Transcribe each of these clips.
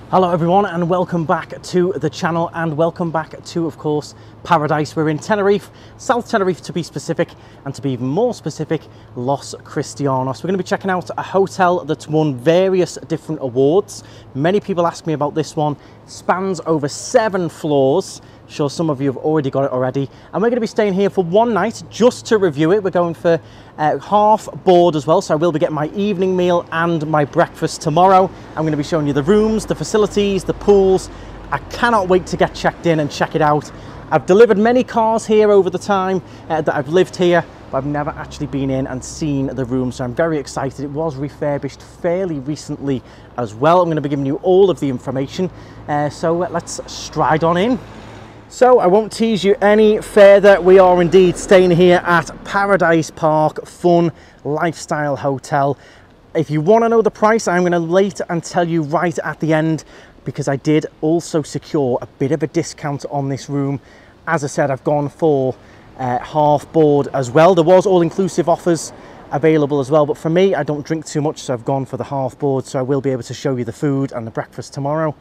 Hello everyone and welcome back to the channel and welcome back to, of course, Paradise. We're in Tenerife, South Tenerife to be specific, and to be even more specific, Los Cristianos. We're going to be checking out a hotel that's won various different awards. Many people ask me about this one. It spans over 7 floors. I'm sure some of you have already got it already. And we're going to be staying here for one night just to review it. We're going for half board as well, so I will be getting my evening meal and my breakfast tomorrow. I'm going to be showing you the rooms, the facilities, the pools. I cannot wait to get checked in and check it out. I've delivered many cars here over the time that I've lived here, but I've never actually been in and seen the room, so I'm very excited. It was refurbished fairly recently as well. I'm going to be giving you all of the information, so let's stride on in. So I won't tease you any further. We are indeed staying here at Paradise Park Fun Lifestyle Hotel. If you want to know the price, I'm going to wait and tell you right at the end, because I did also secure a bit of a discount on this room. As I said, I've gone for half board as well. There was all-inclusive offers available as well, but for me, I don't drink too much, so I've gone for the half board, so I will be able to show you the food and the breakfast tomorrow.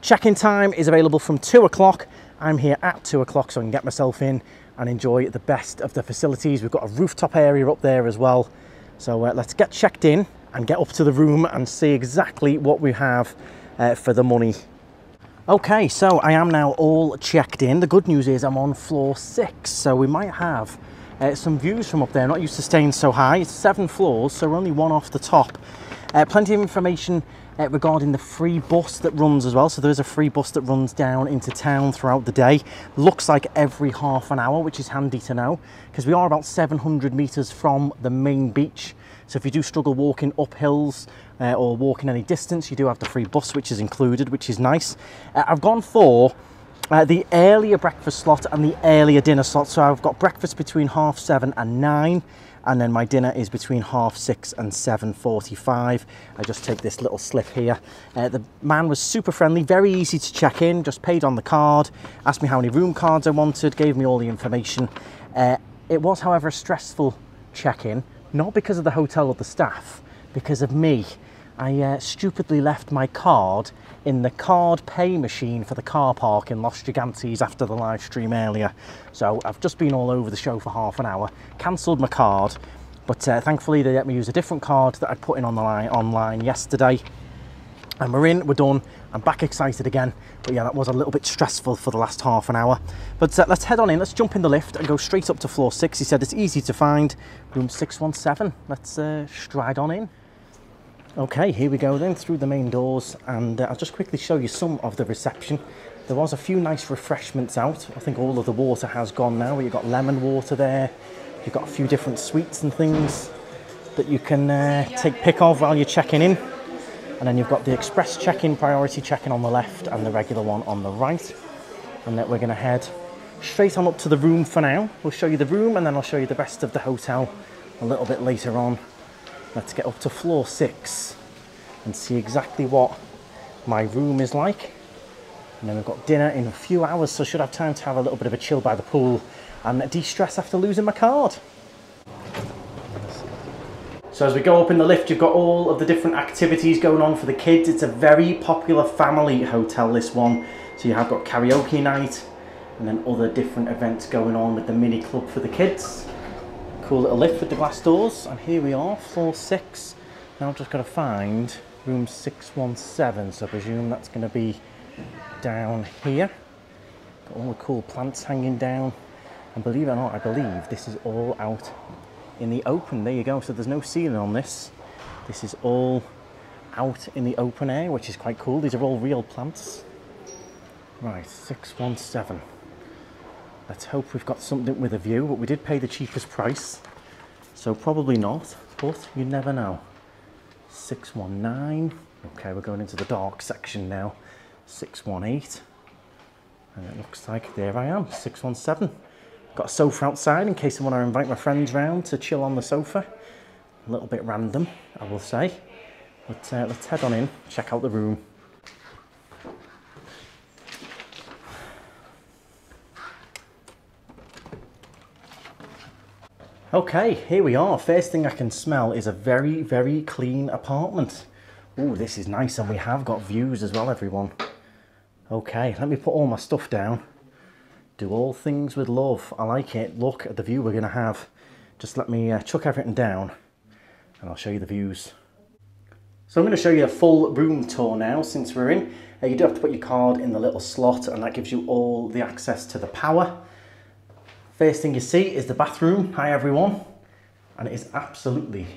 Check-in time is available from 2 o'clock. I'm here at 2 o'clock so I can get myself in and enjoy the best of the facilities. We've got a rooftop area up there as well. So let's get checked in and get up to the room and see exactly what we have for the money. Okay, so I am now all checked in. The good news is I'm on floor 6, so we might have some views from up there. I'm not used to staying so high. It's 7 floors, so we're only one off the top. Plenty of information regarding the free bus that runs as well. So there is a free bus that runs down into town throughout the day. Looks like every half an hour, which is handy to know, because we are about 700 meters from the main beach. So if you do struggle walking up hills or walking any distance, you do have the free bus, which is included, which is nice. I've gone for the earlier breakfast slot and the earlier dinner slot. So I've got breakfast between 7:30 and 9. And then my dinner is between 6:30 and 7:45. I just take this little slip here. The man was super friendly, very easy to check in, just paid on the card, asked me how many room cards I wanted, gave me all the information. It was, however, a stressful check-in, not because of the hotel or the staff, because of me. I stupidly left my card in the card pay machine for the car park in Los Gigantes after the live stream earlier. So I've just been all over the show for half an hour, cancelled my card, but thankfully they let me use a different card that I put in on the line online yesterday. And we're in, we're done, I'm back excited again. But yeah, that was a little bit stressful for the last half an hour. But let's head on in, let's jump in the lift and go straight up to floor 6. He said it's easy to find, room 617. Let's stride on in. Okay, here we go then, through the main doors, and I'll just quickly show you some of the reception. There was a few nice refreshments out. I think all of the water has gone now. You've got lemon water there. You've got a few different sweets and things that you can take pick of while you're checking in. And then you've got the express check-in, priority check-in on the left, and the regular one on the right. And then we're going to head straight on up to the room for now. We'll show you the room, and then I'll show you the rest of the hotel a little bit later on. Let's get up to floor 6 and see exactly what my room is like. And then we've got dinner in a few hours, so I should have time to have a little bit of a chill by the pool and de-stress after losing my card. So as we go up in the lift, you've got all of the different activities going on for the kids. It's a very popular family hotel, this one. So you have got karaoke night and then other different events going on with the mini club for the kids. Cool little lift with the glass doors, and here we are, floor 6. Now I've just got to find room 617, so I presume that's going to be down here. Got all the cool plants hanging down, and believe it or not, I believe this is all out in the open. There you go, so there's no ceiling on this. This is all out in the open air, which is quite cool. These are all real plants. Right, 617. Let's hope we've got something with a view, but we did pay the cheapest price, so probably not, but you never know. 619. Okay, we're going into the dark section now. 618. And it looks like there I am, 617. Got a sofa outside in case I want to invite my friends round to chill on the sofa. A little bit random, I will say. But let's head on in, check out the room. Okay, here we are. First thing I can smell is a very, very clean apartment. Ooh, this is nice, and we have got views as well, everyone. Okay, let me put all my stuff down. Do all things with love. I like it. Look at the view we're going to have. Just let me chuck everything down and I'll show you the views. So I'm going to show you a full room tour now since we're in. You do have to put your card in the little slot and that gives you all the access to the power. First thing you see is the bathroom. Hi everyone. And it is absolutely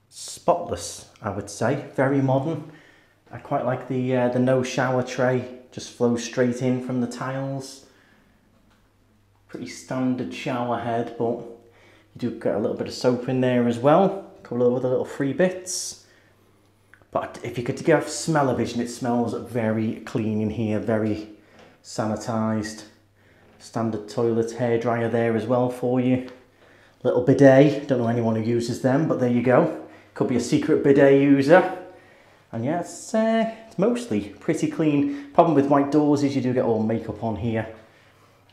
spotless, I would say. Very modern. I quite like the no shower tray. Just flows straight in from the tiles. Pretty standard shower head, but you do get a little bit of soap in there as well. A couple of other little free bits. But if you could give smell-o-vision, it smells very clean in here, very sanitised. Standard toilet, hairdryer there as well for you. Little bidet, don't know anyone who uses them, but there you go. Could be a secret bidet user. And yeah, it's mostly pretty clean. Problem with white doors is you do get all makeup on here.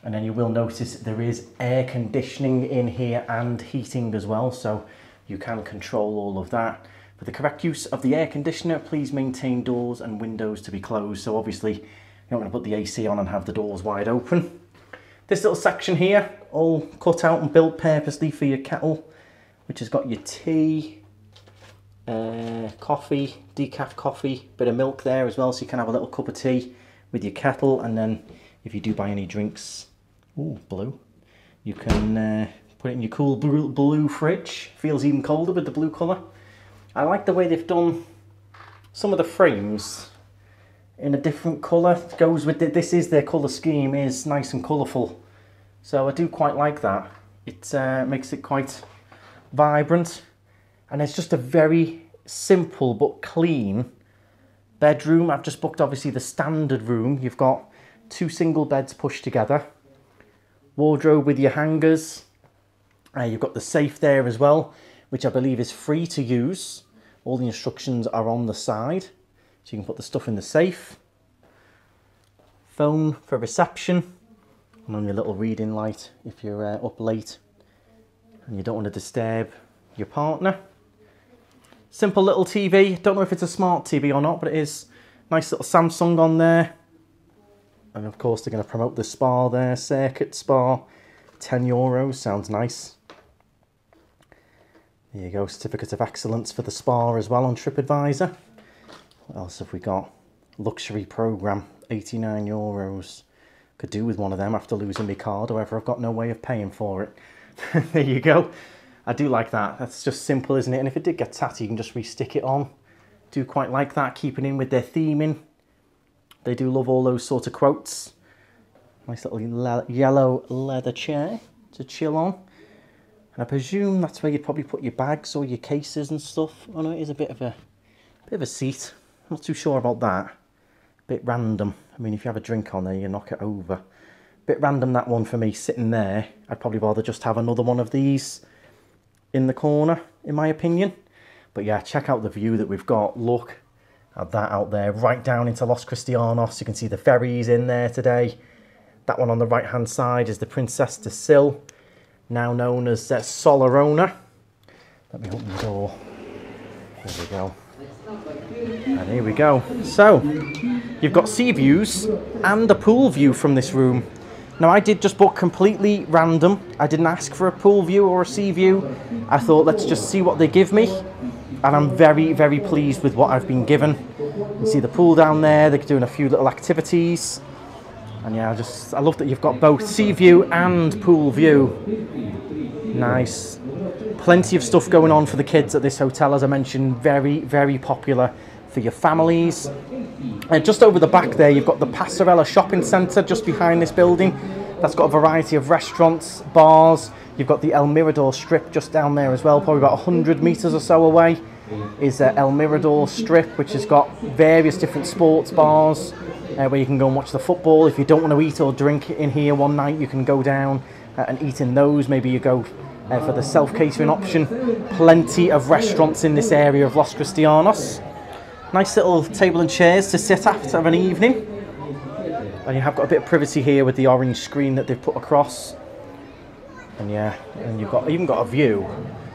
And then you will notice there is air conditioning in here and heating as well, so you can control all of that. For the correct use of the air conditioner, please maintain doors and windows to be closed. So obviously you're not going to put the AC on and have the doors wide open. This little section here, all cut out and built purposely for your kettle, which has got your tea, coffee, decaf coffee, bit of milk there as well, so you can have a little cup of tea with your kettle. And then if you do buy any drinks, ooh, blue, you can put it in your cool blue fridge. Feels even colder with the blue colour. I like the way they've done some of the frames in a different colour. It goes with it. This is their colour scheme, is nice and colourful. So I do quite like that. It makes it quite vibrant. And it's just a very simple but clean bedroom. I've just booked obviously the standard room. You've got 2 single beds pushed together. Wardrobe with your hangers. You've got the safe there as well, which I believe is free to use. All the instructions are on the side, so you can put the stuff in the safe. Phone for reception, and on your little reading light if you're up late and you don't want to disturb your partner. Simple little TV. Don't know if it's a smart TV or not, but it is. Nice little Samsung on there. And of course they're going to promote the spa there, circuit spa, €10, sounds nice. There you go, certificate of excellence for the spa as well on TripAdvisor. What else have we got? Luxury programme, €89. Could do with one of them after losing my card, however I've got no way of paying for it. There you go. I do like that. That's just simple, isn't it? And if it did get tatty, you can just re-stick it on. Do quite like that, keeping in with their theming. They do love all those sort of quotes. Nice little yellow leather chair to chill on. And I presume that's where you'd probably put your bags or your cases and stuff. Oh no, it is a bit of a seat. I'm not too sure about that. Bit random. I mean, if you have a drink on there, you knock it over. Bit random, that one for me sitting there. I'd probably rather just have another one of these in the corner, in my opinion. But yeah, check out the view that we've got. Look at that out there, right down into Los Cristianos. You can see the ferries in there today. That one on the right hand side is the Princess de Sil, now known as Solarona. Let me open the door. There we go. And here we go. So, you've got sea views and a pool view from this room. Now, I did just book completely random. I didn't ask for a pool view or a sea view. I thought, let's just see what they give me. And I'm very, very pleased with what I've been given. You see the pool down there. They're doing a few little activities. And yeah, I love that you've got both sea view and pool view. Nice. Plenty of stuff going on for the kids at this hotel, as I mentioned. Very, very popular for your families. And just over the back there, you've got the Passerella Shopping Centre just behind this building. That's got a variety of restaurants, bars. You've got the El Mirador Strip just down there as well, probably about 100 metres or so away is El Mirador Strip, which has got various different sports bars where you can go and watch the football. If you don't want to eat or drink in here one night, you can go down and eat in those. Maybe you go for the self-catering option. Plenty of restaurants in this area of Los Cristianos. Nice little table and chairs to sit at of an evening. And you have got a bit of privacy here with the orange screen that they've put across. And yeah, and you've even got a view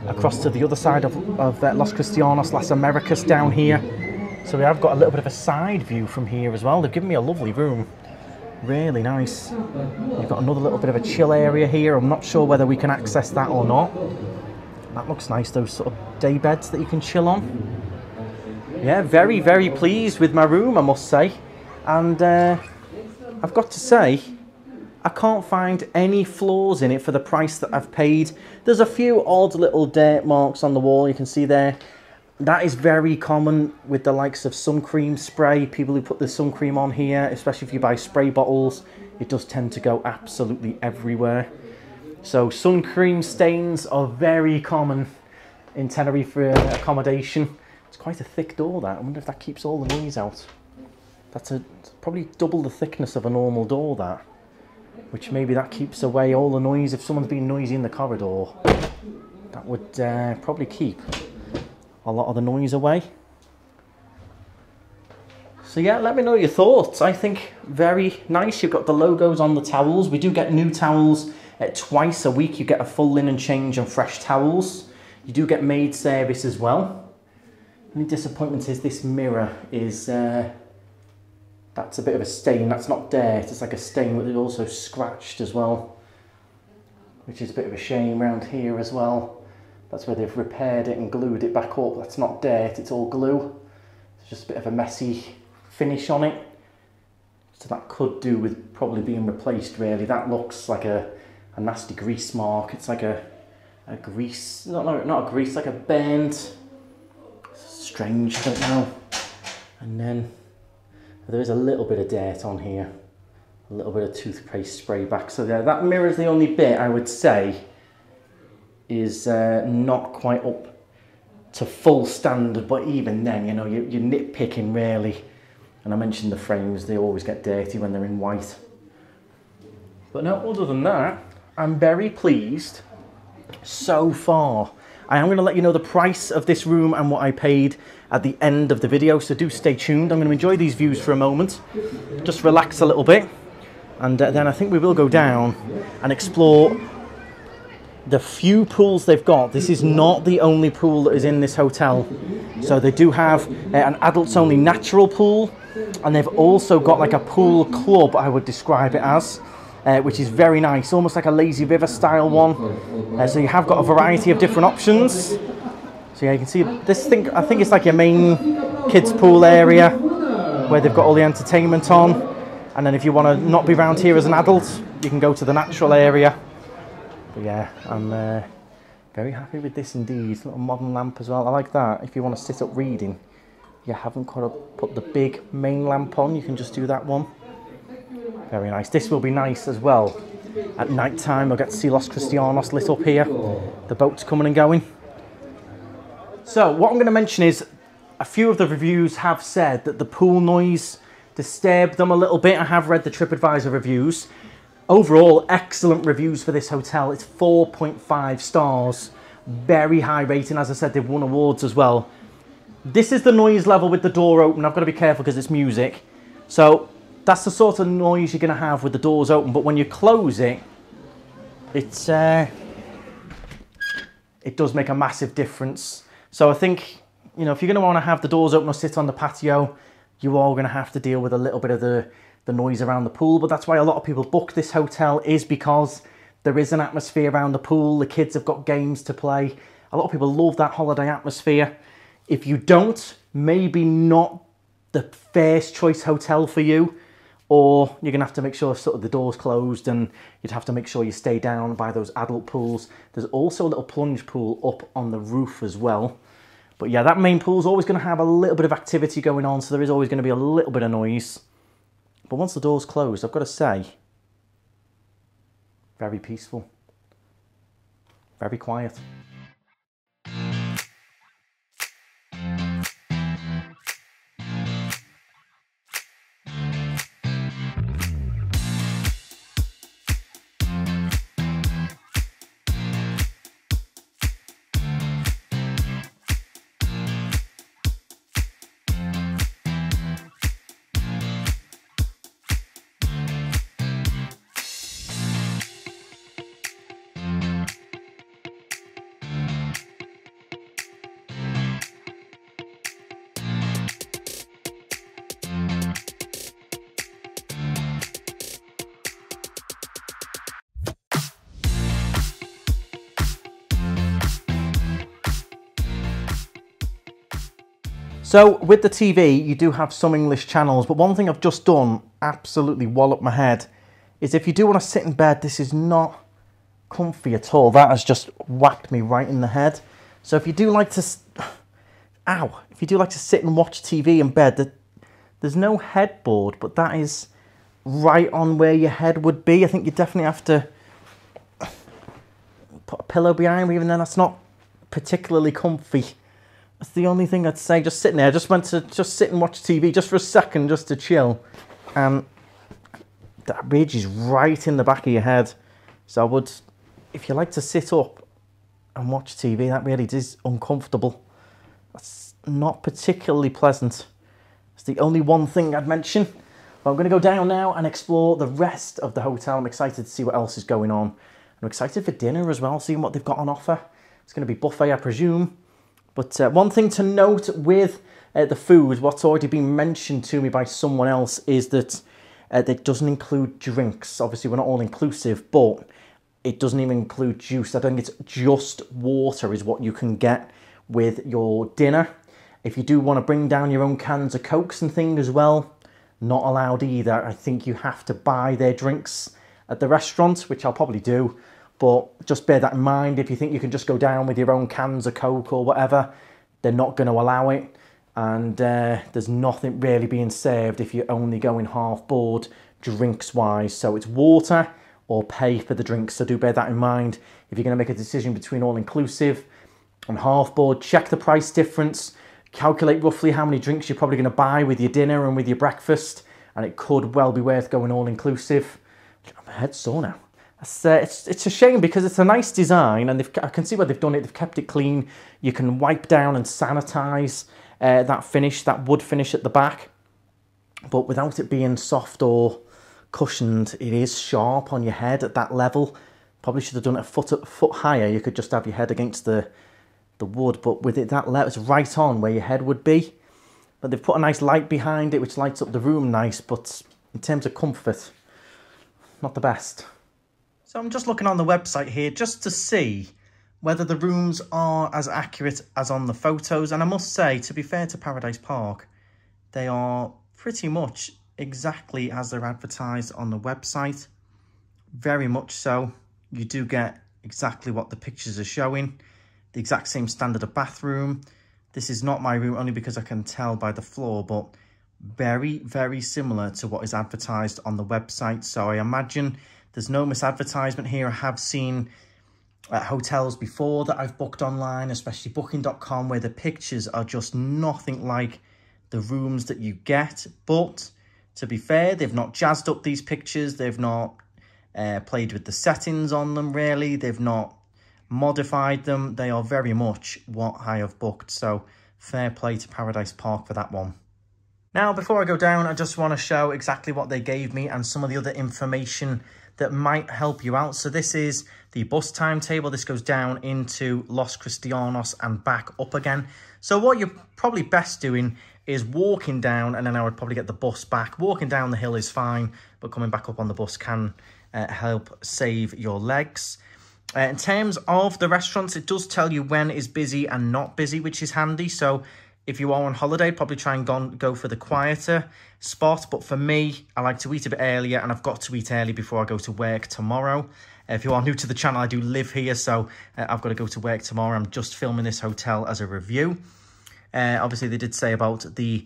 across to the other side of Los Cristianos, Las Americas down here. So we have got a little bit of a side view from here as well. They've given me a lovely room. Really nice. You've got another little bit of a chill area here. I'm not sure whether we can access that or not. That looks nice, those sort of day beds that you can chill on. Yeah, very, very pleased with my room, I must say. And I've got to say, I can't find any flaws in it for the price that I've paid. There's a few odd little dirt marks on the wall, you can see there. That is very common with the likes of sun cream spray. People who put the sun cream on here, especially if you buy spray bottles, it does tend to go absolutely everywhere. So sun cream stains are very common in Tenerife accommodation. It's quite a thick door, that. I wonder if that keeps all the noise out. That's probably double the thickness of a normal door, that. Which maybe that keeps away all the noise. If someone's being noisy in the corridor, that would probably keep a lot of the noise away. So yeah, let me know your thoughts. I think very nice. You've got the logos on the towels. We do get new towels twice a week. You get a full linen change and fresh towels. You do get maid service as well. The only disappointment is this mirror is that's a bit of a stain. That's not dirt, it's like a stain, but it's also scratched as well, which is a bit of a shame around here as well. That's where they've repaired it and glued it back up. That's not dirt, it's all glue. It's just a bit of a messy finish on it. So that could do with probably being replaced, really. That looks like a nasty grease mark. It's like a grease, not a grease, like a burnt, strange, I don't know. And then there is a little bit of dirt on here. A little bit of toothpaste spray back. So yeah, that mirror is the only bit I would say is not quite up to full standard, but even then, you know, you're nitpicking really. And I mentioned the frames, they always get dirty when they're in white. But no, other than that, I'm very pleased so far. I am going to let you know the price of this room and what I paid at the end of the video, so do stay tuned. I'm going to enjoy these views for a moment, just relax a little bit, and then I think we will go down and explore the few pools they've got. This is not the only pool that is in this hotel. So they do have an adults only natural pool, and they've also got like a pool club, I would describe it as, which is very nice, almost like a lazy river style one. So you have got a variety of different options. So yeah, you can see this thing, I think it's like your main kids pool area where they've got all the entertainment on. And then if you want to not be around here as an adult, you can go to the natural area. But yeah, I'm very happy with this indeed. Little modern lamp as well. I like that. If you want to sit up reading, you haven't got to put the big main lamp on. You can just do that one. Very nice. This will be nice as well. At night time, I'll get to see Los Cristianos lit up here. The boat's coming and going. So what I'm going to mention is a few of the reviews have said that the pool noise disturbed them a little bit. I have read the TripAdvisor reviews. Overall, excellent reviews for this hotel. It's 4.5 stars. Very high rating. As I said, they've won awards as well. This is the noise level with the door open. I've got to be careful because it's music. So that's the sort of noise you're going to have with the doors open. But when you close it, it does make a massive difference. So I think, you know, if you're going to want to have the doors open or sit on the patio, you are going to have to deal with a little bit of the noise around the pool. But that's why a lot of people book this hotel, is because there is an atmosphere around the pool. The kids have got games to play. A lot of people love that holiday atmosphere. If you don't, maybe not the first choice hotel for you, or you're gonna have to make sure sort of the door's closed, and you'd have to make sure you stay down by those adult pools. There's also a little plunge pool up on the roof as well. But yeah, that main pool's always gonna have a little bit of activity going on, so there is always gonna be a little bit of noise. But once the door's closed, I've got to say, very peaceful, very quiet. So with the TV, you do have some English channels, but one thing I've just done, absolutely wallop my head, is if you do want to sit in bed, this is not comfy at all. That has just whacked me right in the head. So if you do like to, if you do like to sit and watch TV in bed, there's no headboard, but that is right on where your head would be. I think you definitely have to put a pillow behind me, even then that's not particularly comfy. That's the only thing I'd say. Just sitting there, I just went to just sit and watch TV just for a second, just to chill, and that ridge is right in the back of your head. So I would, if you like to sit up and watch TV, that really is uncomfortable. That's not particularly pleasant. It's the only one thing I'd mention. But I'm going to go down now and explore the rest of the hotel. I'm excited to see what else is going on. I'm excited for dinner as well, seeing what they've got on offer. It's going to be buffet, I presume. But one thing to note with the food, what's already been mentioned to me by someone else, is that it doesn't include drinks. Obviously, we're not all inclusive, but it doesn't even include juice. I think it's just water is what you can get with your dinner. If you do want to bring down your own cans of Cokes and things as well, not allowed either. I think you have to buy their drinks at the restaurant, which I'll probably do. But just bear that in mind. If you think you can just go down with your own cans of Coke or whatever, they're not going to allow it. And there's nothing really being served if you're only going half board drinks-wise. So it's water or pay for the drinks. So do bear that in mind. If you're going to make a decision between all-inclusive and half board, check the price difference. Calculate roughly how many drinks you're probably going to buy with your dinner and with your breakfast. And it could well be worth going all-inclusive. My head's sore now. It's a shame because it's a nice design, and I can see where they've done it. They've kept it clean. You can wipe down and sanitize that finish, that wood finish at the back. But without it being soft or cushioned, it is sharp on your head at that level. Probably should have done it a foot higher. You could just have your head against the wood, but with it that level, it's right on where your head would be. But they've put a nice light behind it, which lights up the room nice, but in terms of comfort, not the best. So I'm just looking on the website here just to see whether the rooms are as accurate as on the photos. And I must say, to be fair to Paradise Park, they are pretty much exactly as they're advertised on the website. Very much so. You do get exactly what the pictures are showing. The exact same standard of bathroom. This is not my room only because I can tell by the floor, but very, very similar to what is advertised on the website. So I imagine there's no misadvertisement here. I have seen hotels before that I've booked online, especially booking.com, where the pictures are just nothing like the rooms that you get. But to be fair, they've not jazzed up these pictures. They've not played with the settings on them, really. They've not modified them. They are very much what I have booked. So fair play to Paradise Park for that one. Now, before I go down, I just want to show exactly what they gave me and some of the other information that might help you out. So this is the bus timetable. This goes down into Los Cristianos and back up again. So what you're probably best doing is walking down, and then I would probably get the bus back. Walking down the hill is fine, but coming back up on the bus can help save your legs. In terms of the restaurants, it does tell you when is busy and not busy, which is handy. So if you are on holiday, probably try and go for the quieter spot. But for me, I like to eat a bit earlier, and I've got to eat early before I go to work tomorrow. If you are new to the channel, I do live here, so I've got to go to work tomorrow. I'm just filming this hotel as a review. Obviously, they did say about the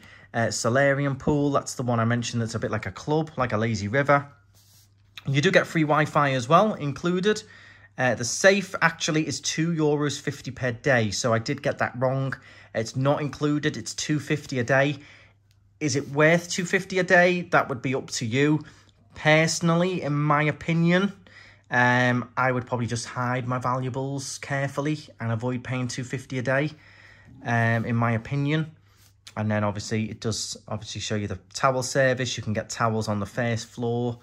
solarium pool. That's the one I mentioned that's a bit like a club, like a lazy river. You do get free Wi-Fi as well, included. The safe actually is €2.50 per day, so I did get that wrong. It's not included, it's $2.50 a day. Is it worth $2.50 a day? That would be up to you. Personally, in my opinion, I would probably just hide my valuables carefully and avoid paying $2.50 a day, in my opinion. And then obviously it does show you the towel service. You can get towels on the first floor.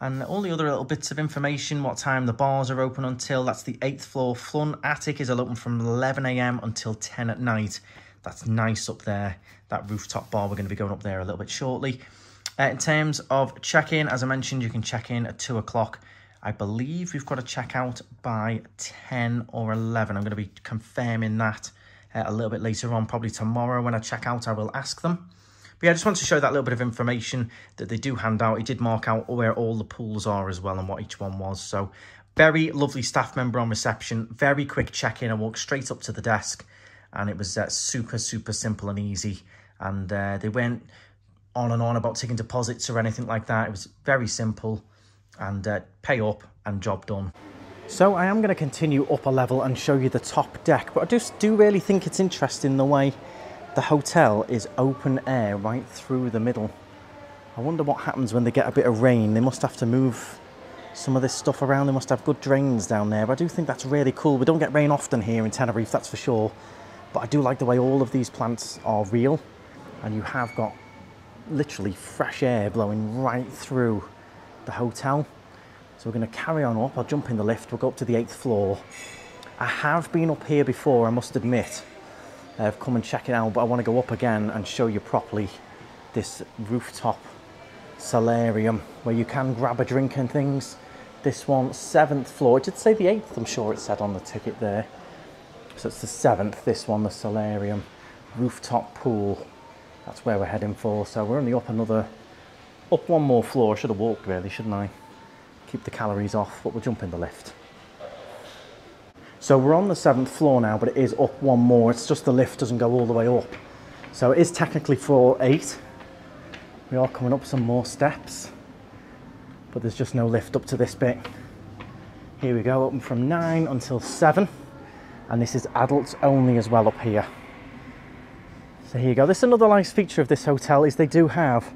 And all the other little bits of information, what time the bars are open until. That's the 8th floor. Flun Attic is open from 11 AM until 10 at night. That's nice up there. That rooftop bar, we're going to be going up there a little bit shortly. In terms of check-in, as I mentioned, you can check in at 2 o'clock. I believe we've got to check out by 10 or 11. I'm going to be confirming that a little bit later on, probably tomorrow when I check out, I will ask them. But yeah, I just want to show that little bit of information that they do hand out. He did mark out where all the pools are as well and what each one was. So very lovely staff member on reception, very quick check-in. I walked straight up to the desk and it was super simple and easy. And they weren't on and on about taking deposits or anything like that. It was very simple and pay up and job done. So I am going to continue up a level and show you the top deck, but I just do really think it's interesting the way the hotel is open air right through the middle. I wonder what happens when they get a bit of rain. They must have to move some of this stuff around. They must have good drains down there, but I do think that's really cool. We don't get rain often here in Tenerife, that's for sure, but I do like the way all of these plants are real, and you have got literally fresh air blowing right through the hotel. So we're going to carry on up. I'll jump in the lift. We'll go up to the 8th floor. I have been up here before, I must admit. I've come and check it out, but I want to go up again and show you properly this rooftop solarium where you can grab a drink and things. This one, 7th floor. It did say the 8th, I'm sure it said on the ticket there. So it's the 7th, this one, the solarium. Rooftop pool. That's where we're heading for. So we're only up one more floor. I should have walked really, shouldn't I? Keep the calories off, but we'll jump in the lift. So we're on the 7th floor now, but it is up one more. It's just the lift doesn't go all the way up. So it is technically floor 8. We are coming up some more steps, but there's just no lift up to this bit. Here we go, open from 9 until 7. And this is adults only as well up here. So here you go. This is another nice feature of this hotel is they do have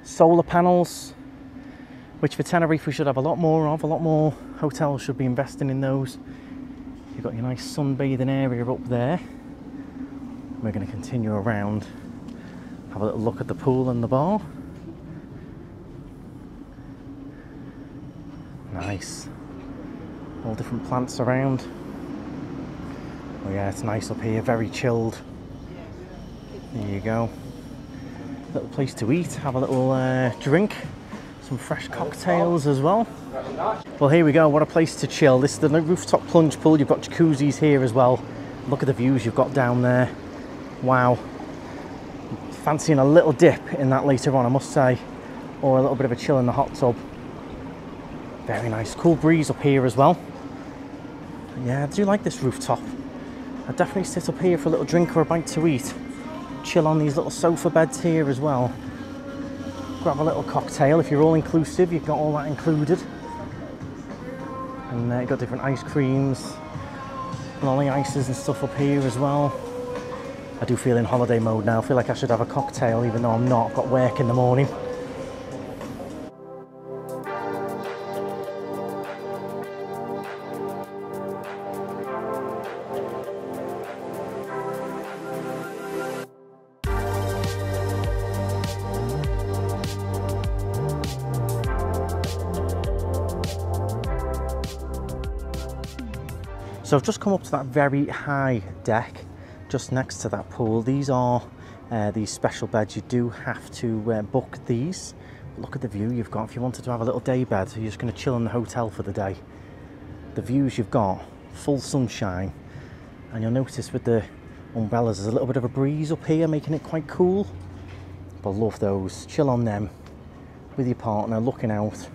solar panels, which for Tenerife we should have a lot more of. A lot more hotels should be investing in those. You've got your nice sunbathing area up there. We're going to continue around, have a little look at the pool and the bar. Nice. All different plants around. Oh yeah, it's nice up here, very chilled. There you go. Little place to eat, have a little drink. Some fresh cocktails as well. Well, here we go. What a place to chill. This is the rooftop plunge pool. You've got jacuzzis here as well. Look at the views you've got down there. Wow. Fancying a little dip in that later on, I must say. Or a little bit of a chill in the hot tub. Very nice. Cool breeze up here as well. Yeah, I do like this rooftop. I'd definitely sit up here for a little drink or a bite to eat. Chill on these little sofa beds here as well. Grab a little cocktail. If you're all inclusive, you've got all that included. And you've got different ice creams, lolly ices and stuff up here as well. I do feel in holiday mode now. I feel like I should have a cocktail even though I'm not. I've got work in the morning. So I've just come up to that very high deck just next to that pool. These are these special beds. You do have to book these. Look at the view you've got. If you wanted to have a little day bed, so you're just going to chill in the hotel for the day. The views you've got, full sunshine, and you'll notice with the umbrellas there's a little bit of a breeze up here making it quite cool. But I love those. Chill on them with your partner looking out.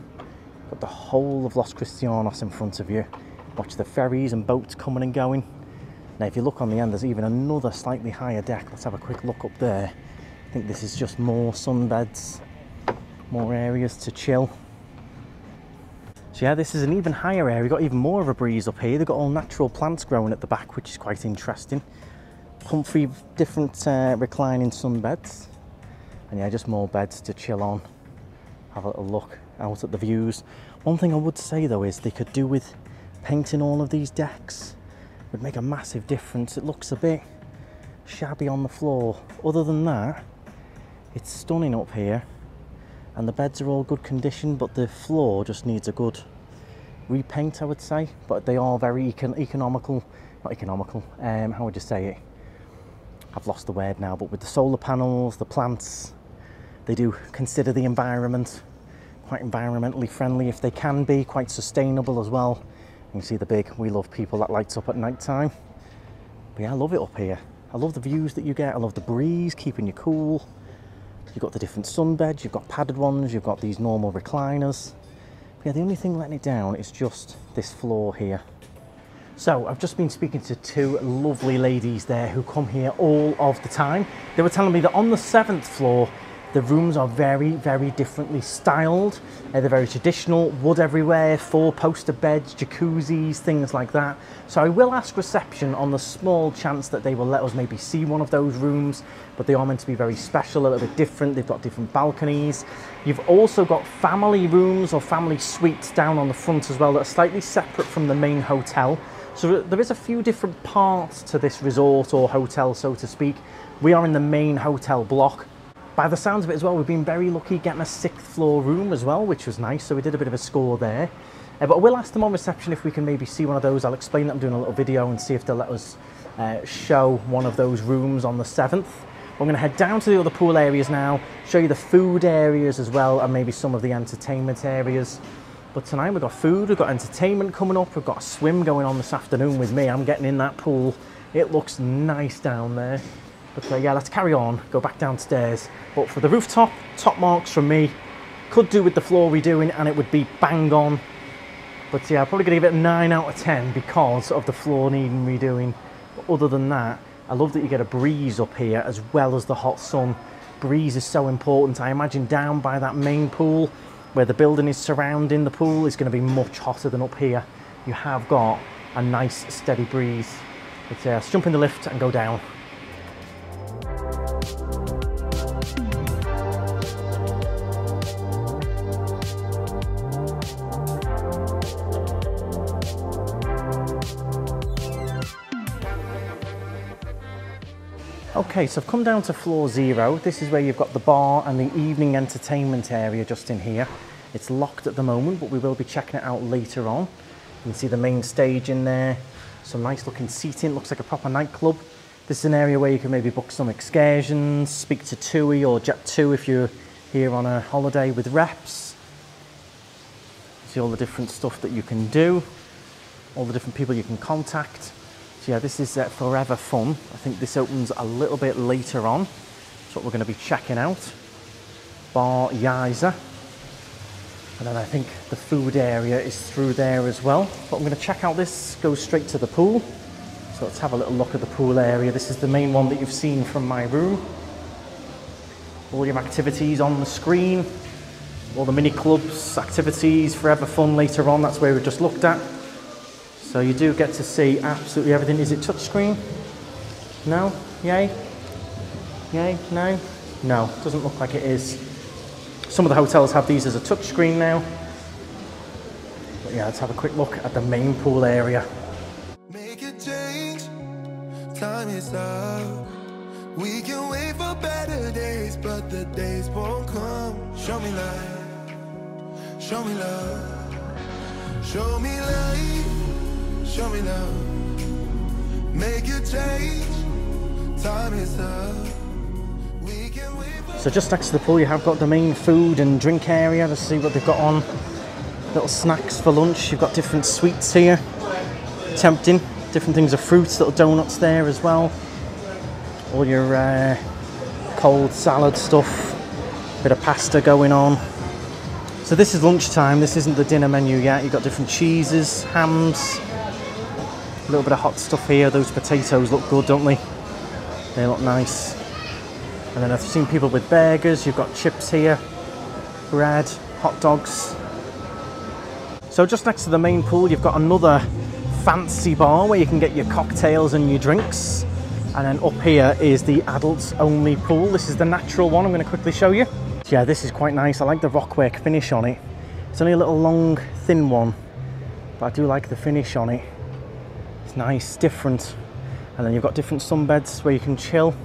Got the whole of Los Cristianos in front of you. Watch the ferries and boats coming and going. Now if you look on the end, there's even another slightly higher deck. Let's have a quick look up there. I think this is just more sunbeds, more areas to chill. So yeah, this is an even higher area. We've got even more of a breeze up here. They've got all natural plants growing at the back, which is quite interesting. Comfy, different reclining sunbeds. And yeah, just more beds to chill on. Have a little look out at the views. One thing I would say though is they could do with painting all of these decks. Would make a massive difference. It looks a bit shabby on the floor. Other than that, it's stunning up here. And the beds are all good condition, but the floor just needs a good repaint, I would say. But they are very economical. Not economical, how would you say it? I've lost the word now, but with the solar panels, the plants, they do consider the environment. Quite environmentally friendly if they can be, quite sustainable as well. You can see the big "We Love People" that lights up at night time. But yeah, I love it up here. I love the views that you get. I love the breeze, keeping you cool. You've got the different sunbeds, you've got padded ones, you've got these normal recliners. But yeah, the only thing letting it down is just this floor here. So I've just been speaking to two lovely ladies there who come here all of the time. They were telling me that on the 7th floor, the rooms are very, very differently styled. They're very traditional, wood everywhere, 4-poster beds, jacuzzis, things like that. So I will ask reception on the small chance that they will let us maybe see one of those rooms, but they are meant to be very special, a little bit different. They've got different balconies. You've also got family rooms or family suites down on the front as well that are slightly separate from the main hotel. So there is a few different parts to this resort or hotel, so to speak. We are in the main hotel block. By the sounds of it as well, we've been very lucky getting a 6th floor room as well, which was nice. So we did a bit of a score there. But I will ask them on reception if we can maybe see one of those. I'll explain that I'm doing a little video and see if they'll let us show one of those rooms on the 7th. I'm going to head down to the other pool areas now, show you the food areas as well, and maybe some of the entertainment areas. But tonight we've got food, we've got entertainment coming up, we've got a swim going on this afternoon with me. I'm getting in that pool. It looks nice down there. But yeah, let's carry on, go back downstairs. But for the rooftop, top marks from me. Could do with the floor redoing and it would be bang on. But yeah, I'm probably going to give it a 9 out of 10 because of the floor needing redoing. But other than that, I love that you get a breeze up here as well as the hot sun. Breeze is so important. I imagine down by that main pool, where the building is surrounding the pool, is going to be much hotter than up here. You have got a nice steady breeze. But let's jump in the lift and go down. Okay, so I've come down to floor 0. This is where you've got the bar and the evening entertainment area just in here. It's locked at the moment, but we will be checking it out later on. You can see the main stage in there. Some nice looking seating, looks like a proper nightclub. This is an area where you can maybe book some excursions, speak to TUI or Jet2 if you're here on a holiday with reps. See all the different stuff that you can do, all the different people you can contact. So yeah, this is Forever Fun. I think this opens a little bit later on. That's what we're going to be checking out. Bar Yiza. And then I think the food area is through there as well. But I'm going to check out this, go straight to the pool. So let's have a little look at the pool area. This is the main one that you've seen from my room. All your activities on the screen. All the mini clubs, activities, Forever Fun later on. That's where we just looked at. So you do get to see absolutely everything. Is it touchscreen? No? Yay? Yay? No? No, doesn't look like it is. Some of the hotels have these as a touchscreen now. But yeah, let's have a quick look at the main pool area. Make a change, time is up. We can wait for better days, but the days won't come. Show me light, show me love, show me light. Show me love, make a change, time is up. We can wait for... So just next to the pool you have got the main food and drink area. Let's see what they've got on. Little snacks for lunch. You've got different sweets here. Tempting. Different things of fruits, little donuts there as well. All your cold salad stuff. Bit of pasta going on. So this is lunchtime. This isn't the dinner menu yet. You've got different cheeses, hams. A little bit of hot stuff here. Those potatoes look good, don't they? They look nice. And then I've seen people with burgers. You've got chips here, bread, hot dogs. So just next to the main pool, you've got another fancy bar where you can get your cocktails and your drinks. And then up here is the adults only pool. This is the natural one. I'm going to quickly show you. So yeah, this is quite nice. I like the rockwork finish on it. It's only a little long, thin one, but I do like the finish on it. It's nice, different. And then you've got different sunbeds where you can chill.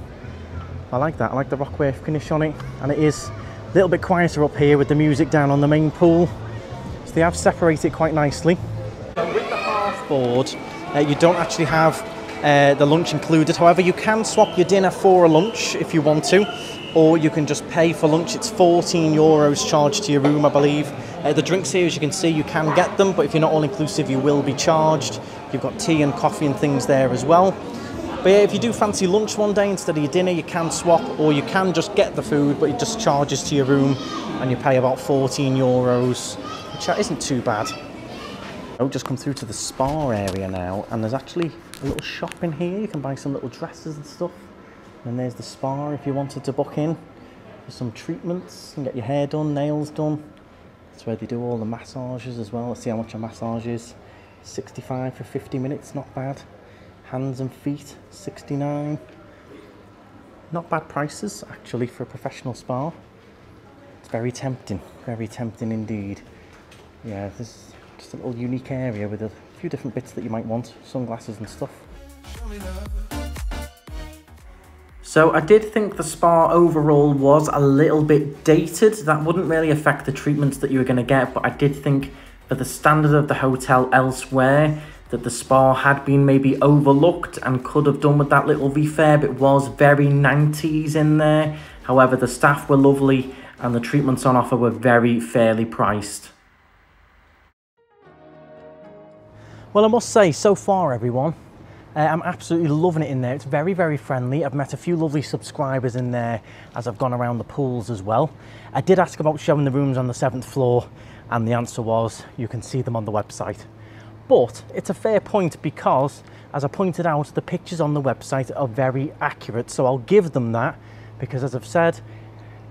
I like that. I like the rockwork finish on it. And it is a little bit quieter up here with the music down on the main pool. So they have separated quite nicely. With the half board, you don't actually have the lunch included. However, you can swap your dinner for a lunch if you want to, or you can just pay for lunch. It's €14 charged to your room, I believe. The drinks here, as you can see, you can get them, but if you're not all inclusive, you will be charged. You've got tea and coffee and things there as well. But yeah, if you do fancy lunch one day instead of your dinner, you can swap, or you can just get the food, but it just charges to your room, and you pay about €14, which isn't too bad. I'll just come through to the spa area now, and there's actually a little shop in here. You can buy some little dresses and stuff. And there's the spa if you wanted to book in for some treatments and get your hair done, nails done. That's where they do all the massages as well. Let's see how much a massage is. 65 for 50 minutes, not bad. Hands and feet, 69. Not bad prices actually for a professional spa. It's very tempting indeed. Yeah, there's just a little unique area with a few different bits that you might want, sunglasses and stuff. So I did think the spa overall was a little bit dated. That wouldn't really affect the treatments that you were going to get, but I did think for the standard of the hotel elsewhere that the spa had been maybe overlooked and could have done with that little refurb. It was very 90s in there. However, the staff were lovely and the treatments on offer were very fairly priced. Well, I must say, so far everyone, I'm absolutely loving it in there. It's very, very friendly. I've met a few lovely subscribers in there as I've gone around the pools as well. I did ask about showing the rooms on the 7th floor, and the answer was you can see them on the website. But it's a fair point because, as I pointed out, the pictures on the website are very accurate. So I'll give them that because, as I've said,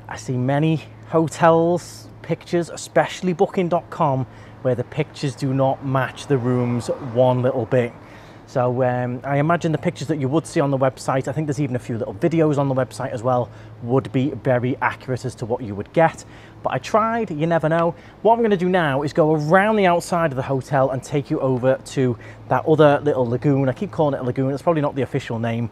I see many hotels pictures, especially booking.com, where the pictures do not match the rooms one little bit. So I imagine the pictures that you would see on the website, I think there's even a few little videos on the website as well, would be very accurate as to what you would get. But I tried, you never know. What I'm going to do now is go around the outside of the hotel and take you over to that other little lagoon. I keep calling it a lagoon, it's probably not the official name.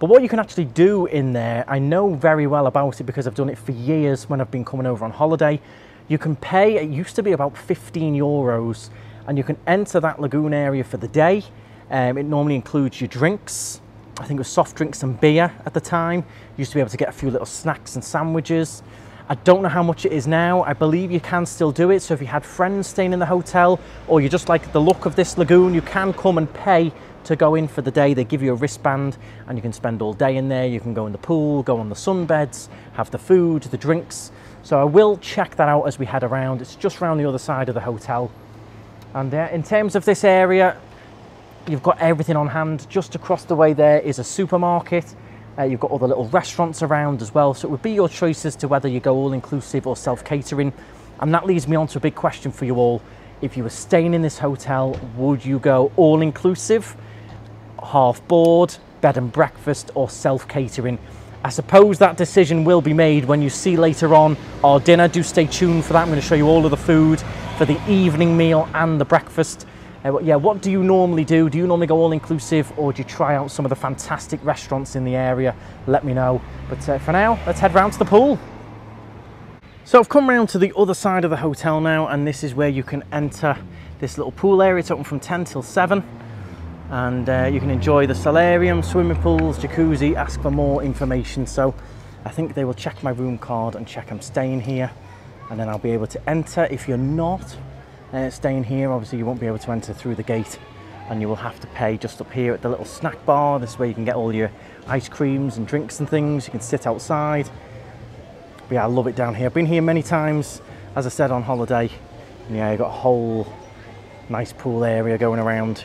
But what you can actually do in there, I know very well about it because I've done it for years when I've been coming over on holiday. You can pay, it used to be about €15, and you can enter that lagoon area for the day. It normally includes your drinks. I think it was soft drinks and beer at the time. You used to be able to get a few little snacks and sandwiches. I don't know how much it is now. I believe you can still do it. So if you had friends staying in the hotel, or you just like the look of this lagoon, you can come and pay to go in for the day. They give you a wristband and you can spend all day in there. You can go in the pool, go on the sunbeds, have the food, the drinks. So I will check that out as we head around. It's just around the other side of the hotel. And in terms of this area, you've got everything on hand. Just across the way there is a supermarket. You've got all the little restaurants around as well. So it would be your choice as to whether you go all-inclusive or self-catering. And that leads me on to a big question for you all. If you were staying in this hotel, would you go all-inclusive, half-board, bed and breakfast, or self-catering? I suppose that decision will be made when you see later on our dinner. Do stay tuned for that. I'm going to show you all of the food for the evening meal and the breakfast. Yeah, what do you normally do? Do you normally go all-inclusive, or do you try out some of the fantastic restaurants in the area? Let me know. But for now, let's head round to the pool. So I've come round to the other side of the hotel now, and this is where you can enter this little pool area. It's open from 10 till 7. And you can enjoy the solarium, swimming pools, jacuzzi, ask for more information. So I think they will check my room card and check I'm staying here, and then I'll be able to enter. If you're not staying here, obviously you won't be able to enter through the gate, and you will have to pay just up here at the little snack bar. This is where you can get all your ice creams and drinks and things. You can sit outside. But yeah, I love it down here. I've been here many times, as I said, on holiday. And yeah, you've got a whole nice pool area going around.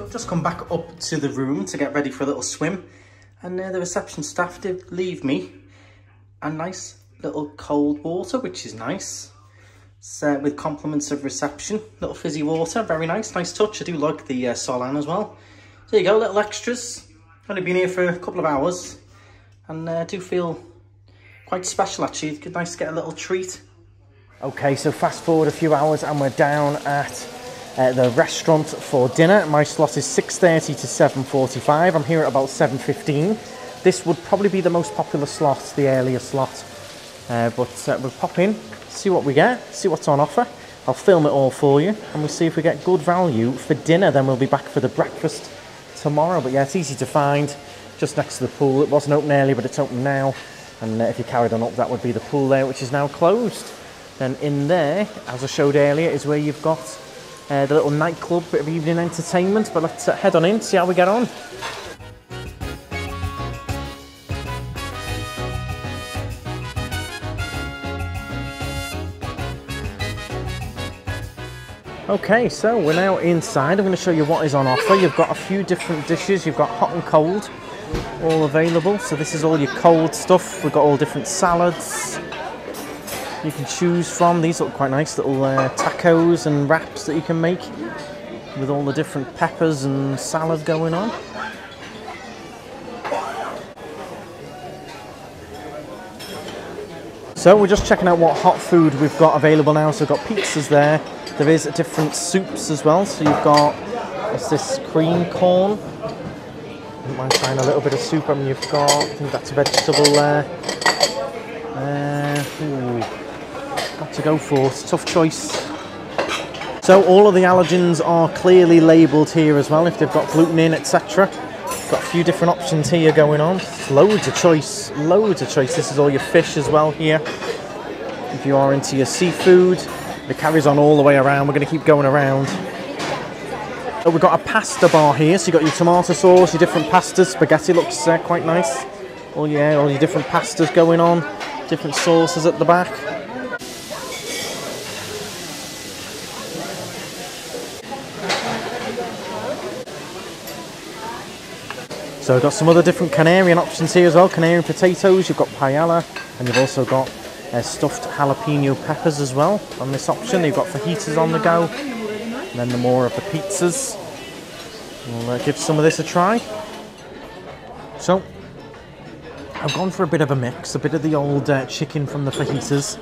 Just come back up to the room to get ready for a little swim, and the reception staff did leave me a nice little cold water, which is nice. It's with compliments of reception, little fizzy water, very nice touch. I do like the Solan as well. So there you go, little extras. Only been here for a couple of hours, and I do feel quite special actually. It's nice to get a little treat. Okay, so fast forward a few hours and we're down at the restaurant for dinner. My slot is 6:30 to 7:45. I'm here at about 7:15. This would probably be the most popular slot, the earlier slot. But we'll pop in, see what we get, see what's on offer. I'll film it all for you, and we'll see if we get good value for dinner. Then we'll be back for the breakfast tomorrow. But yeah, it's easy to find, just next to the pool. It wasn't open earlier, but it's open now. And if you carried on up, that would be the pool there, which is now closed. Then in there, as I showed earlier, is where you've got the little nightclub, bit of evening entertainment. But let's head on in, see how we get on. Okay, so we're now inside. I'm going to show you what is on offer. You've got a few different dishes. You've got hot and cold, all available. So this is all your cold stuff. We've got all different salads you can choose from. These look quite nice, little tacos and wraps that you can make with all the different peppers and salad going on. So we're just checking out what hot food we've got available now. So we've got pizzas there. There is different soups as well. So you've got, what's this, cream corn. I don't mind trying a little bit of soup. I mean, you've got, I think that's a vegetable there. Got to go for, it's a tough choice. So all of the allergens are clearly labelled here as well, if they've got gluten in, etc. Got a few different options here going on. Loads of choice, loads of choice. This is all your fish as well here. If you are into your seafood, it carries on all the way around. We're going to keep going around. So we've got a pasta bar here. So you've got your tomato sauce, your different pastas. Spaghetti looks quite nice. All your different pastas going on. Different sauces at the back. So we've got some other different Canarian options here as well. Canary potatoes, you've got paella, and you've also got stuffed jalapeno peppers as well on this option. You've got fajitas on the go, and then the more of the pizzas. We'll give some of this a try. So I've gone for a bit of a mix, a bit of the old chicken from the fajitas.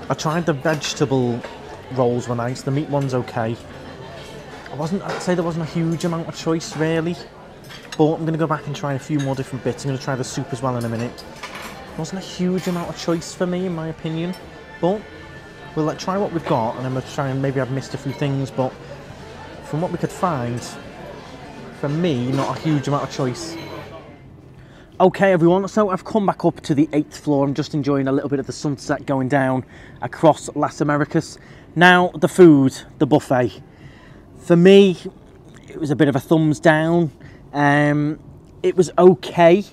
I tried the vegetable rolls, were nice. The meat one's okay. I'd say there wasn't a huge amount of choice really, but I'm going to go back and try a few more different bits. I'm going to try the soup as well in a minute. Wasn't a huge amount of choice for me, in my opinion, but we'll try what we've got, and then we'll try, and maybe I've missed a few things, but from what we could find, for me, not a huge amount of choice. Okay everyone, so I've come back up to the 8th floor. I'm just enjoying a little bit of the sunset going down across Las Americas. Now the food, the buffet, for me it was a bit of a thumbs down. It was okay,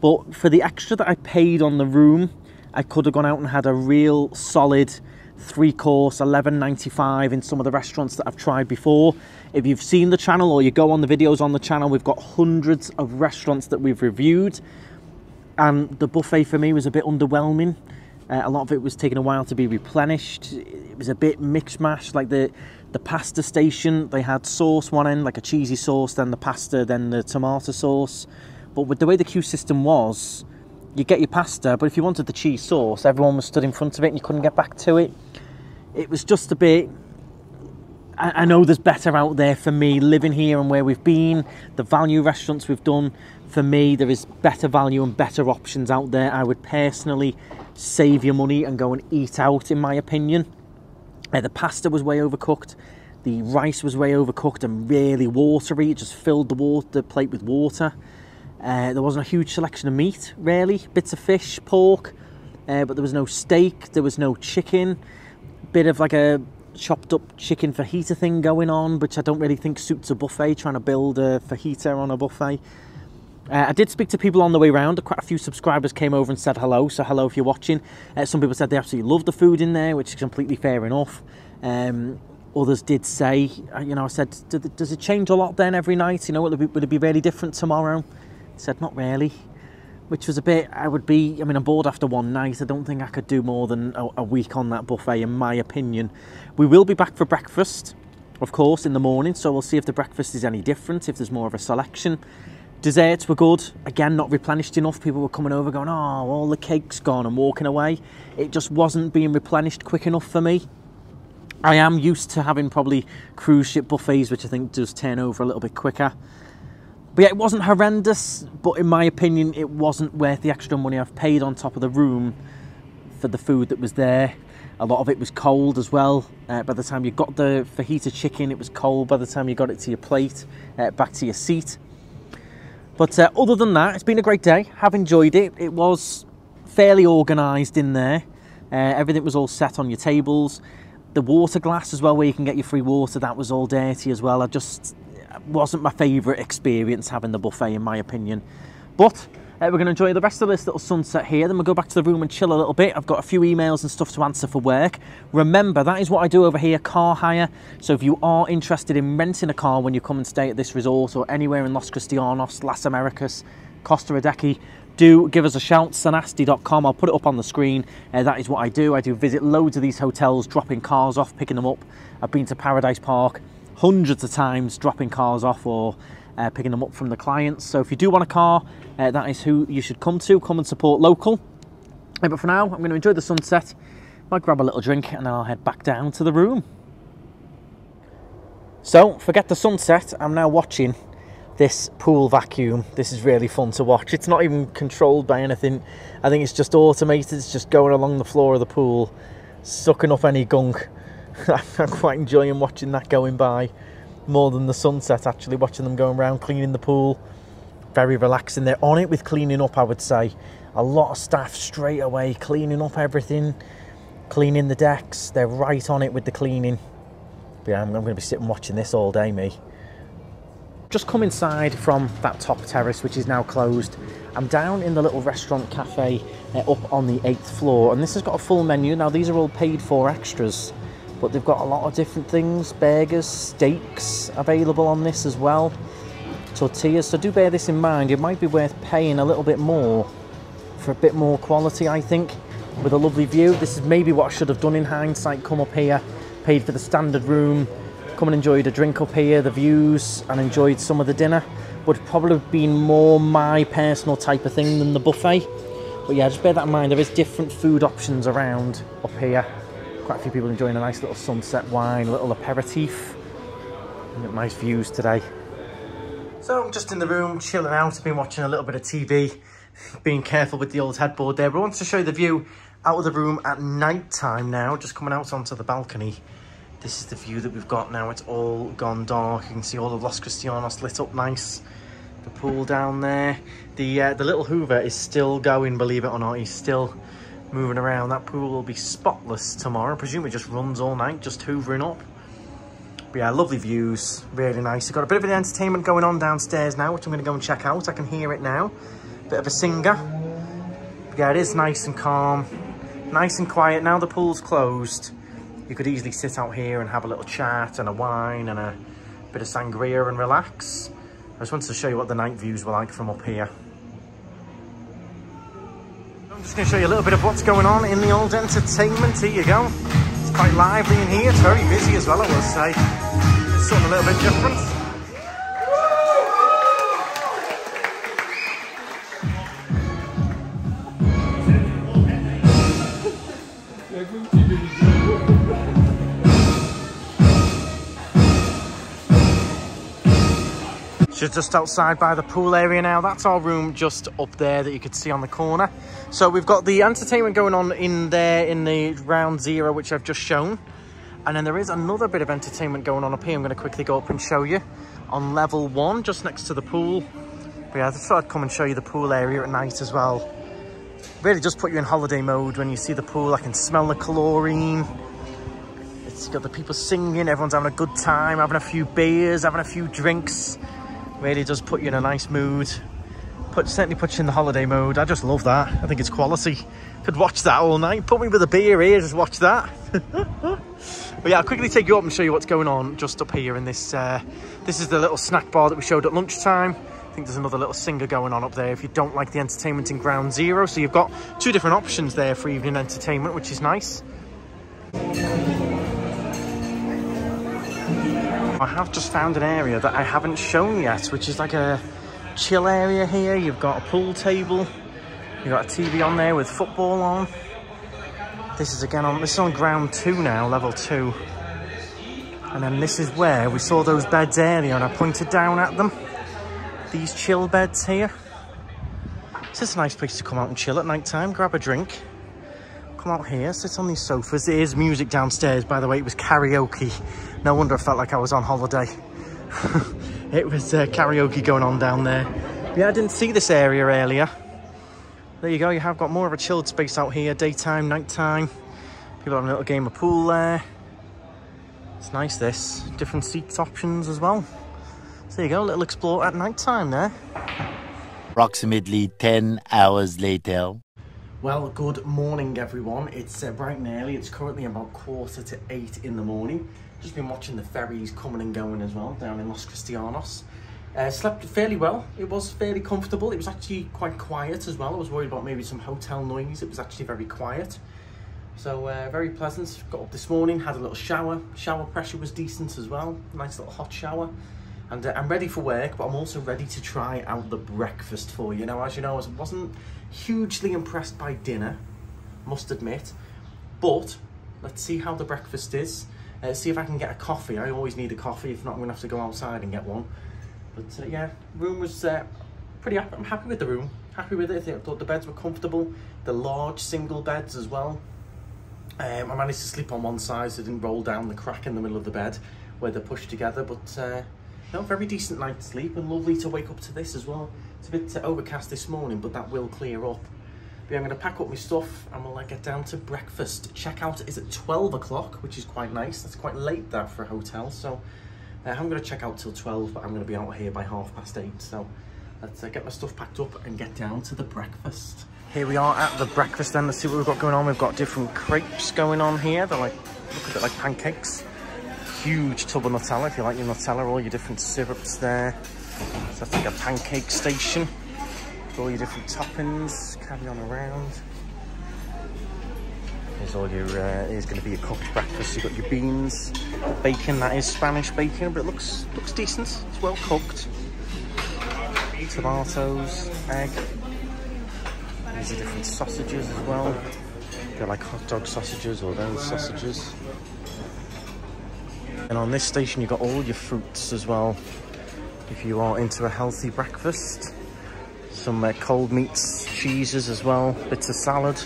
but for the extra that I paid on the room, I could have gone out and had a real solid 3-course, $11.95 in some of the restaurants that I've tried before. If you've seen the channel or you go on the videos on the channel, we've got hundreds of restaurants that we've reviewed, and the buffet for me was a bit underwhelming. A lot of it was taking a while to be replenished. It was a bit mix-mash, like the pasta station, they had sauce one end, like a cheesy sauce, then the pasta, then the tomato sauce. But with the way the queue system was, you get your pasta, but if you wanted the cheese sauce, everyone was stood in front of it and you couldn't get back to it. It was just a bit... I know there's better out there for me, living here and where we've been, the value restaurants we've done, for me there is better value and better options out there. I would personally save your money and go and eat out, in my opinion. The pasta was way overcooked, the rice was way overcooked and really watery. It just filled the plate with water. There wasn't a huge selection of meat, really. Bits of fish, pork, but there was no steak, there was no chicken. Bit of like a chopped up chicken fajita thing going on, which I don't really think suits a buffet, trying to build a fajita on a buffet. I did speak to people on the way around. Quite a few subscribers came over and said hello, so hello if you're watching. Some people said they absolutely loved the food in there, which is completely fair enough. Others did say, you know, I said, does it change a lot then every night? You know, would it be really different tomorrow? They said, not really, which was a bit, I mean, I'm bored after one night. I don't think I could do more than a week on that buffet, in my opinion. We will be back for breakfast, of course, in the morning, so we'll see if the breakfast is any different, if there's more of a selection. Desserts were good, again, not replenished enough. People were coming over going, oh, all the cake's gone, and walking away. It just wasn't being replenished quick enough for me. I am used to having probably cruise ship buffets, which I think does turn over a little bit quicker. But yeah, it wasn't horrendous, but in my opinion, it wasn't worth the extra money I've paid on top of the room for the food that was there. A lot of it was cold as well. By the time you got the fajita chicken, it was cold by the time you got it to your plate, back to your seat. But other than that, it's been a great day. Have enjoyed it. It was fairly organised in there. Everything was all set on your tables. The water glass as well, where you can get your free water, that was all dirty as well. It wasn't my favourite experience having the buffet, in my opinion. But we're going to enjoy the rest of this little sunset here. Then we'll go back to the room and chill a little bit. I've got a few emails and stuff to answer for work. Remember, that is what I do over here, car hire. So if you are interested in renting a car when you come and stay at this resort or anywhere in Los Cristianos, Las Americas, Costa Rica, do give us a shout, sanasti.com. I'll put it up on the screen. That is what I do. I do visit loads of these hotels, dropping cars off, picking them up. I've been to Paradise Park hundreds of times, dropping cars off or picking them up from the clients. So if you do want a car, that is who you should come to. Come and support local. But for now, I'm going to enjoy the sunset. Might grab a little drink and then I'll head back down to the room. So, forget the sunset. I'm now watching this pool vacuum. This is really fun to watch. It's not even controlled by anything. I think it's just automated. It's just going along the floor of the pool, sucking up any gunk. I'm quite enjoying watching that going by, more than the sunset actually, watching them going around cleaning the pool. Very relaxing. They're on it with cleaning up, I would say. A lot of staff straight away cleaning up everything, cleaning the decks. They're right on it with the cleaning. But yeah, I'm going to be sitting watching this all day, me. Just come inside from that top terrace, which is now closed. I'm down in the little restaurant cafe up on the 8th floor, and this has got a full menu. Now, these are all paid for extras, but they've got a lot of different things, burgers, steaks available on this as well, tortillas. So do bear this in mind. It might be worth paying a little bit more for a bit more quality, I think, with a lovely view. This is maybe what I should have done in hindsight. Come up here, paid for the standard room, come and enjoyed a drink up here, the views, and enjoyed some of the dinner. Would probably have been more my personal type of thing than the buffet. But yeah, just bear that in mind. There is different food options around up here. Quite a few people enjoying a nice little sunset wine, a little aperitif. Nice views today. So I'm just in the room, chilling out. I've been watching a little bit of TV, being careful with the old headboard there. But I want to show you the view out of the room at night time now, just coming out onto the balcony. This is the view that we've got now. It's all gone dark. You can see all of Los Cristianos lit up nice. The pool down there. The little Hoover is still going, believe it or not. He's still moving around. That pool will be spotless tomorrow. I presume it just runs all night, just hoovering up. But yeah, lovely views, really nice. We've got a bit of an entertainment going on downstairs now, which I'm going to go and check out. I can hear it now. Bit of a singer. But yeah, it is nice and calm, nice and quiet. Now the pool's closed, you could easily sit out here and have a little chat and a wine and a bit of sangria and relax. I just wanted to show you what the night views were like from up here. I'm just going to show you a little bit of what's going on in the old entertainment. Here you go. It's quite lively in here. It's very busy as well, I will say. It's something a little bit different. So just outside by the pool area now. That's our room just up there that you could see on the corner. So we've got the entertainment going on in there in the round zero, which I've just shown. And then there is another bit of entertainment going on up here. I'm going to quickly go up and show you on level 1, just next to the pool. But yeah, I thought I'd come and show you the pool area at night as well. Really just put you in holiday mode when you see the pool. I can smell the chlorine. It's got the people singing. Everyone's having a good time, having a few beers, having a few drinks. Really does put you in a nice mood. Certainly puts you in the holiday mode. I just love that. I think it's quality. Could watch that all night. Put me with a beer here, just watch that. But yeah, I'll quickly take you up and show you what's going on just up here in this. This is the little snack bar that we showed at lunchtime. I think there's another little singer going on up there if you don't like the entertainment in ground zero. So you've got 2 different options there for evening entertainment, which is nice. I have just found an area that I haven't shown yet, which is like a chill area here. You've got a pool table, you've got a TV on there with football on. This is again on, this is on ground 2 now, level 2. And then this is where we saw those beds earlier and I pointed down at them. These chill beds here. It's just a nice place to come out and chill at night time, grab a drink. Come out here, sit on these sofas. There is music downstairs, by the way. It was karaoke. No wonder I felt like I was on holiday. It was karaoke going on down there. Yeah, I didn't see this area earlier. There you go, you have got more of a chilled space out here. Daytime, nighttime. People having a little game of pool there. It's nice, this. Different seats options as well. So there you go, a little explore at nighttime there. Approximately 10 hours later. Well, good morning everyone. It's bright and early. It's currently about 7:45 in the morning. Just been watching the ferries coming and going as well down in Los Cristianos. Slept fairly well. It was fairly comfortable. It was actually quite quiet as well. I was worried about maybe some hotel noise. It was actually very quiet. So very pleasant. Got up this morning, had a little shower. Shower pressure was decent as well. Nice little hot shower. And I'm ready for work, but I'm also ready to try out the breakfast for you. Now, as you know, I wasn't hugely impressed by dinner, must admit. But let's see how the breakfast is. See if I can get a coffee. I always need a coffee. If not, I'm going to have to go outside and get one. But yeah, room was pretty happy. I'm happy with the room. Happy with it. I thought the beds were comfortable. The large single beds as well. I managed to sleep on one side, so I didn't roll down the crack in the middle of the bed where they're pushed together. But no, very decent night's sleep and lovely to wake up to this as well. It's a bit overcast this morning, but that will clear up. But yeah, I'm going to pack up my stuff and we'll get down to breakfast. Checkout is at 12 o'clock, which is quite nice. That's quite late that for a hotel. So I'm going to check out till 12, but I'm going to be out here by 8:30. So let's get my stuff packed up and get down to the breakfast. Here we are at the breakfast then. Let's see what we've got going on. We've got different crepes going on here. They're like, look a bit like pancakes. Huge tub of Nutella, if you like your Nutella, all your different syrups there. So that's like a pancake station. All your different toppings, carry on around. Here's all your, here's going to be your cooked breakfast. You've got your beans, bacon, that is Spanish bacon, but it looks decent. It's well cooked. Tomatoes, egg. These are different sausages as well. They're like hot dog sausages or those sausages. And on this station, you've got all your fruits as well, if you are into a healthy breakfast. Some cold meats, cheeses as well, bits of salad.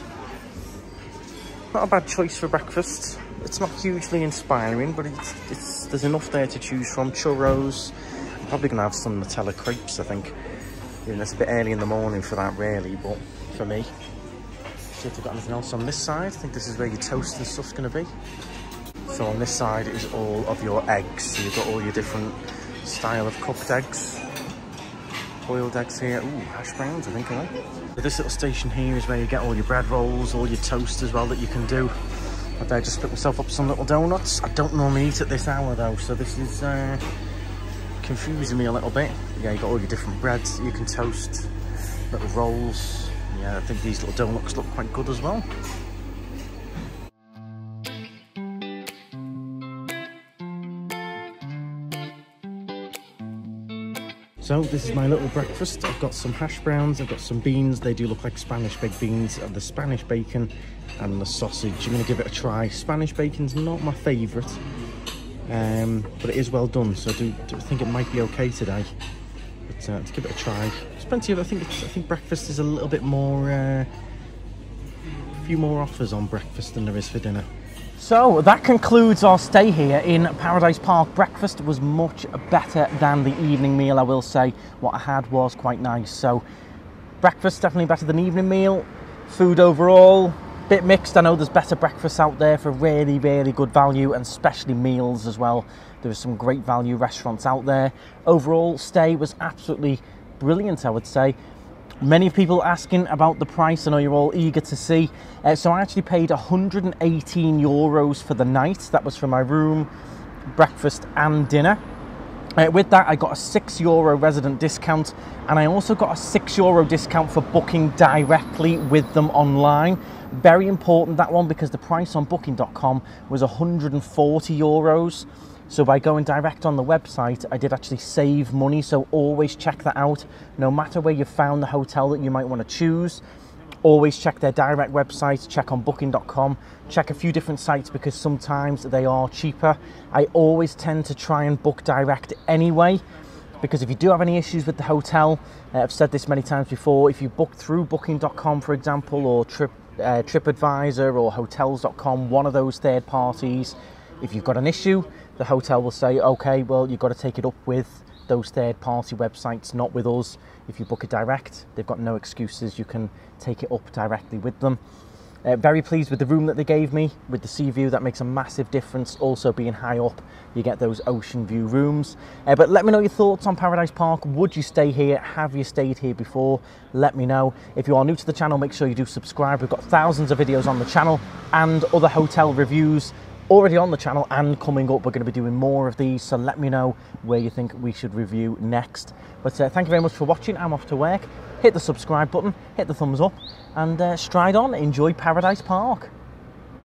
Not a bad choice for breakfast. It's not hugely inspiring, but there's enough there to choose from. Churros. I'm probably going to have some Nutella crepes, I think. Even though it's a bit early in the morning for that, really, but for me. See if we've got anything else on this side. I think this is where your toast and stuff's going to be. So on this side is all of your eggs. So you've got all your different style of cooked eggs. Boiled eggs here. Ooh, hash browns, I think I like. So this little station here is where you get all your bread rolls, all your toast as well that you can do. I just put myself up some little donuts. I don't normally eat at this hour though, so this is confusing me a little bit. Yeah, you got all your different breads that you can toast, little rolls. Yeah, I think these little donuts look quite good as well. So this is my little breakfast. I've got some hash browns, I've got some beans. They do look like Spanish baked beans. The Spanish bacon and the sausage. I'm going to give it a try. Spanish bacon's not my favourite, but it is well done. So I do think it might be okay today. But let's give it a try. There's plenty of. I think breakfast is a little bit more. A few more offers on breakfast than there is for dinner. So that concludes our stay here in Paradise Park. Breakfast was much better than the evening meal, I will say. What I had was quite nice. So breakfast definitely better than evening meal. Food overall, bit mixed. I know there's better breakfasts out there for really, really good value, and especially meals as well. There are some great value restaurants out there. Overall, stay was absolutely brilliant, I would say. Many people asking about the price. I know you're all eager to see. So I actually paid €118 for the night. That was for my room, breakfast and dinner. With that, I got a €6 resident discount, and I also got a €6 discount for booking directly with them online. Very important, that one, because the price on booking.com was €140. So by going direct on the website, I did actually save money. So always check that out. No matter where you found the hotel that you might want to choose, Always check their direct website, check on booking.com, check a few different sites because sometimes they are cheaper. I always tend to try and book direct anyway, because if you do have any issues with the hotel, I've said this many times before, if you book through booking.com, for example, or TripAdvisor or hotels.com, one of those third parties, if you've got an issue, the hotel will say, okay, well, you've got to take it up with those third party websites, not with us. If you book it direct, they've got no excuses. You can take it up directly with them. Very pleased with the room that they gave me with the sea view. That makes a massive difference. Also being high up, you get those ocean view rooms. But let me know your thoughts on Paradise Park. Would you stay here? Have you stayed here before? Let me know. If you are new to the channel, make sure you do subscribe. We've got thousands of videos on the channel and other hotel reviews already on the channel and coming up. We're going to be doing more of these, so let me know where you think we should review next. But thank you very much for watching. I'm off to work. Hit the subscribe button, hit the thumbs up, and stride on. Enjoy Paradise Park.